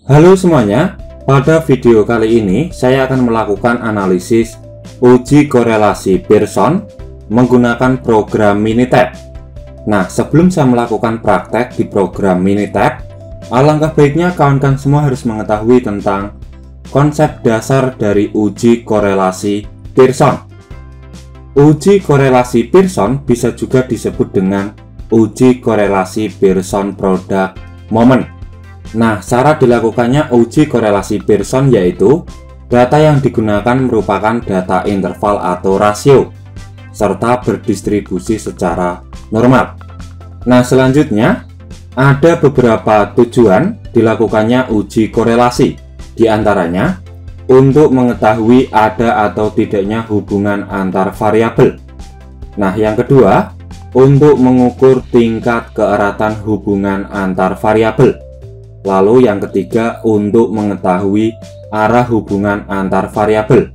Halo semuanya, pada video kali ini saya akan melakukan analisis uji korelasi Pearson menggunakan program Minitab. Nah, sebelum saya melakukan praktek di program Minitab, alangkah baiknya kawan-kawan semua harus mengetahui tentang konsep dasar dari uji korelasi Pearson. Uji korelasi Pearson bisa juga disebut dengan uji korelasi Pearson product moment. Nah, cara dilakukannya uji korelasi Pearson yaitu data yang digunakan merupakan data interval atau rasio serta berdistribusi secara normal. Nah, selanjutnya ada beberapa tujuan dilakukannya uji korelasi. Di antaranya untuk mengetahui ada atau tidaknya hubungan antar variabel. Nah, yang kedua untuk mengukur tingkat keeratan hubungan antar variabel. Lalu yang ketiga untuk mengetahui arah hubungan antar variabel.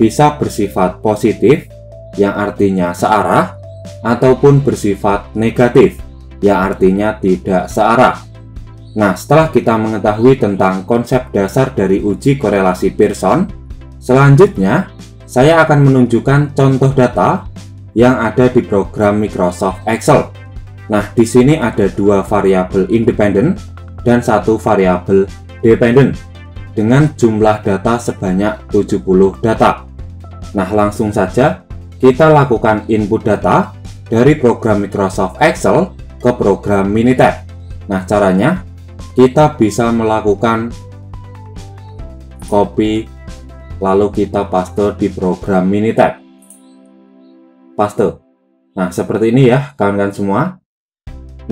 Bisa bersifat positif yang artinya searah ataupun bersifat negatif yang artinya tidak searah. Nah, setelah kita mengetahui tentang konsep dasar dari uji korelasi Pearson, selanjutnya saya akan menunjukkan contoh data yang ada di program Microsoft Excel. Nah, di sini ada dua variabel independen dan satu variabel dependen dengan jumlah data sebanyak 70 data. Nah, langsung saja kita lakukan input data dari program Microsoft Excel ke program Minitab. Nah, caranya kita bisa melakukan copy lalu kita paste di program Minitab. Paste. Nah, seperti ini ya kawan-kawan semua.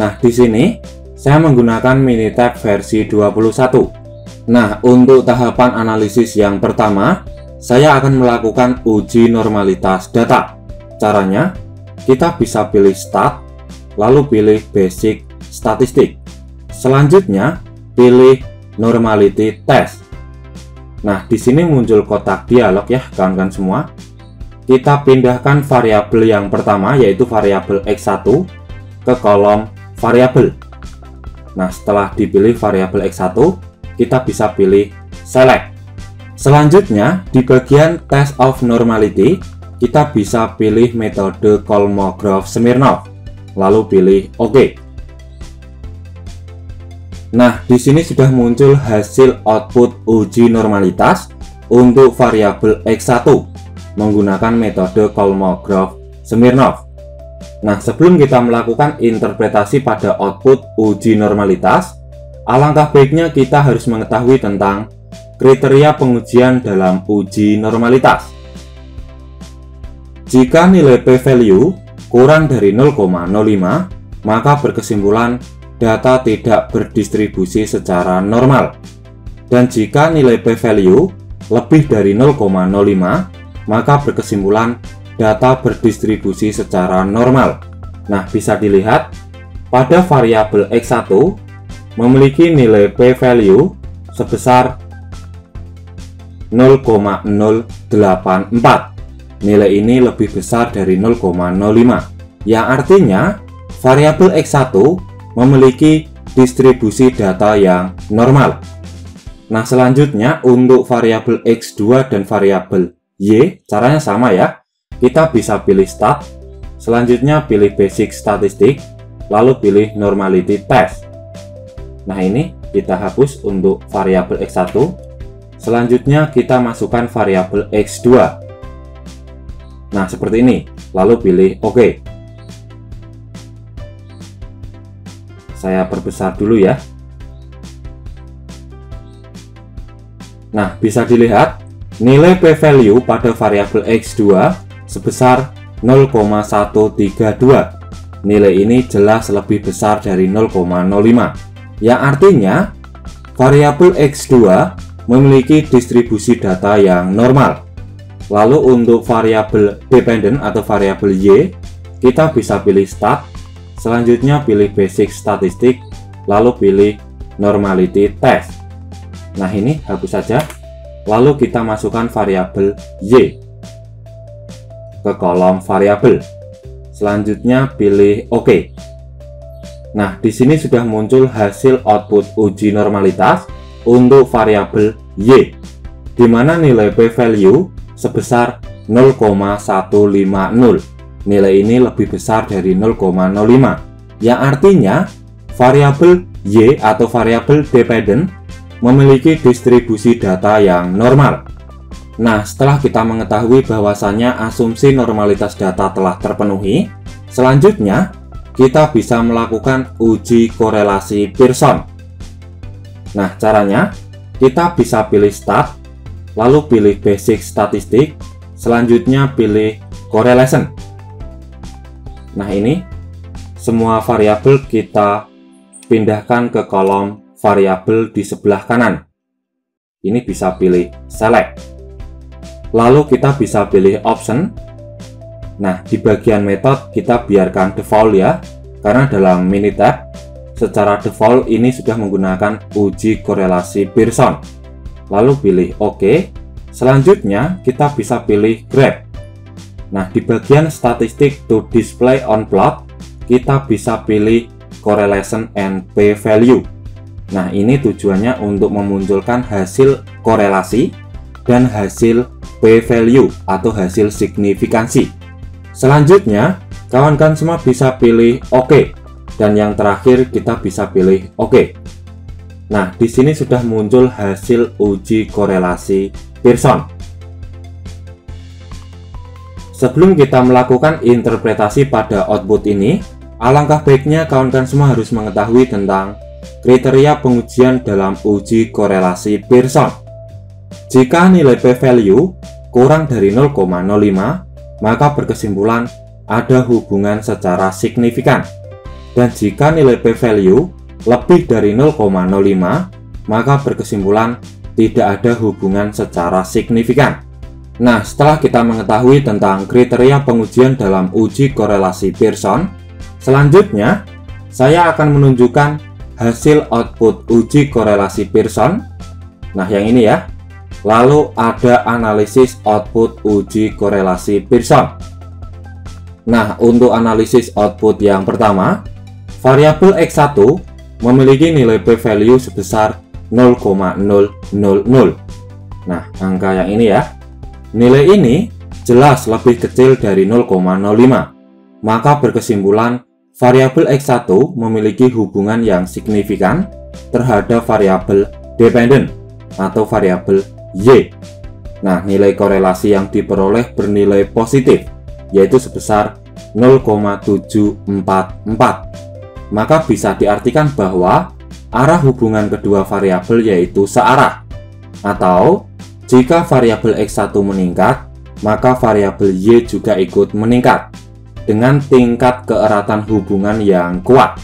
Nah, di sini saya menggunakan Minitab versi 21. Nah, untuk tahapan analisis yang pertama, saya akan melakukan uji normalitas data. Caranya, kita bisa pilih Start, lalu pilih Basic Statistik. Selanjutnya, pilih Normality Test. Nah, di sini muncul kotak dialog ya, kawan-kawan semua. Kita pindahkan variabel yang pertama, yaitu variabel X1 ke kolom variabel. Nah, setelah dipilih variabel X1, kita bisa pilih Select. Selanjutnya, di bagian Test of Normality, kita bisa pilih metode Kolmogorov-Smirnov, lalu pilih OK. Nah, di sini sudah muncul hasil output uji normalitas untuk variabel X1 menggunakan metode Kolmogorov-Smirnov. Nah, sebelum kita melakukan interpretasi pada output uji normalitas, alangkah baiknya kita harus mengetahui tentang kriteria pengujian dalam uji normalitas. Jika nilai p-value kurang dari 0,05, maka berkesimpulan data tidak berdistribusi secara normal. Dan jika nilai p-value lebih dari 0,05, maka berkesimpulan data berdistribusi secara normal. Nah, bisa dilihat pada variabel X1 memiliki nilai p-value sebesar 0,084. Nilai ini lebih besar dari 0,05, yang artinya variabel X1 memiliki distribusi data yang normal. Nah, selanjutnya untuk variabel X2 dan variabel Y, caranya sama ya. Kita bisa pilih Start, selanjutnya pilih Basic Statistik, lalu pilih Normality Test. Nah, ini kita hapus untuk variabel X1. Selanjutnya kita masukkan variabel X2. Nah, seperti ini. Lalu pilih OK. Saya perbesar dulu ya. Nah, bisa dilihat nilai p-value pada variabel X2 sebesar 0,132. Nilai ini jelas lebih besar dari 0,05, yang artinya variabel X2 memiliki distribusi data yang normal. Lalu untuk variabel dependen atau variabel Y, kita bisa pilih Start, selanjutnya pilih Basic Statistik, lalu pilih Normality Test. Nah, ini hapus saja. Lalu kita masukkan variabel Y ke kolom variabel. Selanjutnya pilih OK. Nah, di sini sudah muncul hasil output uji normalitas untuk variabel Y, di mana nilai p-value sebesar 0,150. Nilai ini lebih besar dari 0,05, yang artinya variabel Y atau variabel dependent memiliki distribusi data yang normal. Nah, setelah kita mengetahui bahwasannya asumsi normalitas data telah terpenuhi, selanjutnya kita bisa melakukan uji korelasi Pearson. Nah, caranya kita bisa pilih Start, lalu pilih Basic Statistik, selanjutnya pilih Correlation. Nah, ini semua variabel kita pindahkan ke kolom variabel di sebelah kanan. Ini bisa pilih Select. Lalu kita bisa pilih Option. Nah, di bagian method kita biarkan default ya, karena dalam Minitab secara default ini sudah menggunakan uji korelasi Pearson. Lalu pilih OK. Selanjutnya kita bisa pilih Graph. Nah, di bagian statistik to display on plot kita bisa pilih Correlation and p-value. Nah, ini tujuannya untuk memunculkan hasil korelasi dan hasil p-value atau hasil signifikansi. Selanjutnya, kawan-kawan semua bisa pilih OK, dan yang terakhir kita bisa pilih OK. Nah, di sini sudah muncul hasil uji korelasi Pearson. Sebelum kita melakukan interpretasi pada output ini, alangkah baiknya kawan-kawan semua harus mengetahui tentang kriteria pengujian dalam uji korelasi Pearson. Jika nilai p-value kurang dari 0,05, maka berkesimpulan ada hubungan secara signifikan. Dan jika nilai p-value lebih dari 0,05, maka berkesimpulan tidak ada hubungan secara signifikan. Nah, setelah kita mengetahui tentang kriteria pengujian dalam uji korelasi Pearson, selanjutnya saya akan menunjukkan hasil output uji korelasi Pearson. Nah, yang ini ya. Lalu ada analisis output uji korelasi Pearson. Nah, untuk analisis output yang pertama, variabel X1 memiliki nilai p-value sebesar 0,000. Nah, angka yang ini ya. Nilai ini jelas lebih kecil dari 0,05. Maka berkesimpulan variabel X1 memiliki hubungan yang signifikan terhadap variabel dependent atau variabel Y. Nah, nilai korelasi yang diperoleh bernilai positif, yaitu sebesar 0,744. Maka bisa diartikan bahwa arah hubungan kedua variabel yaitu searah. Atau jika variabel X1 meningkat, maka variabel Y juga ikut meningkat dengan tingkat keeratan hubungan yang kuat.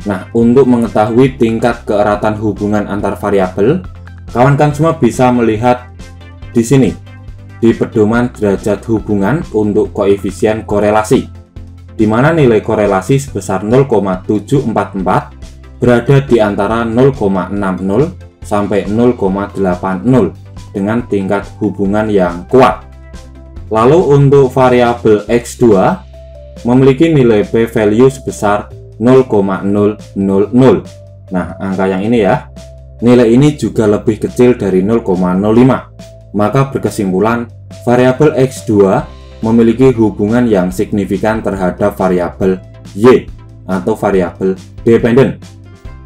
Nah, untuk mengetahui tingkat keeratan hubungan antar variabel, kawan-kawan semua bisa melihat di sini di pedoman derajat hubungan untuk koefisien korelasi, di mana nilai korelasi sebesar 0,744 berada di antara 0,60 sampai 0,80 dengan tingkat hubungan yang kuat. Lalu untuk variabel X2 memiliki nilai p-value sebesar 0,000. Nah, angka yang ini ya. Nilai ini juga lebih kecil dari 0,05. Maka berkesimpulan variabel X2 memiliki hubungan yang signifikan terhadap variabel Y atau variabel dependent.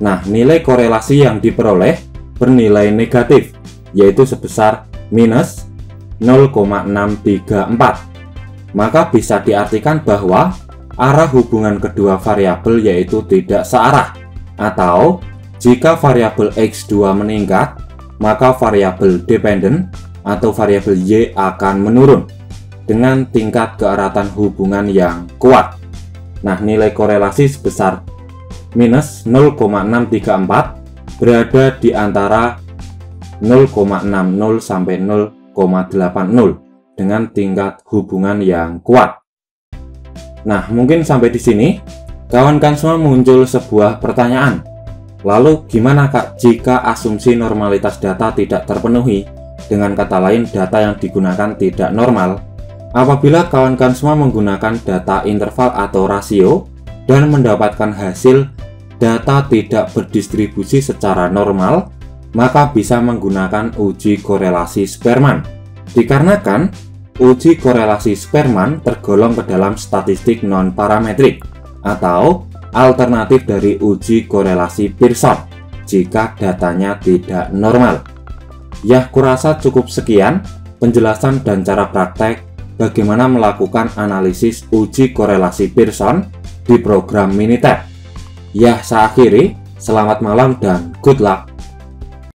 Nah, nilai korelasi yang diperoleh bernilai negatif, yaitu sebesar minus 0,634. Maka bisa diartikan bahwa arah hubungan kedua variabel yaitu tidak searah, atau jika variabel X2 meningkat, maka variabel dependent atau variabel Y akan menurun dengan tingkat keeratan hubungan yang kuat. Nah, nilai korelasi sebesar minus 0,634 berada di antara 0,60 sampai 0,80 dengan tingkat hubungan yang kuat. Nah, mungkin sampai di sini kawan-kawan semua muncul sebuah pertanyaan. Lalu gimana Kak jika asumsi normalitas data tidak terpenuhi? Dengan kata lain, data yang digunakan tidak normal. Apabila kawan-kawan semua menggunakan data interval atau rasio dan mendapatkan hasil data tidak berdistribusi secara normal, maka bisa menggunakan uji korelasi Spearman. Dikarenakan uji korelasi Spearman tergolong ke dalam statistik non-parametrik atau alternatif dari uji korelasi Pearson jika datanya tidak normal. Ya, kurasa cukup sekian penjelasan dan cara praktek bagaimana melakukan analisis uji korelasi Pearson di program Minitab. Ya, saya akhiri. Selamat malam dan good luck.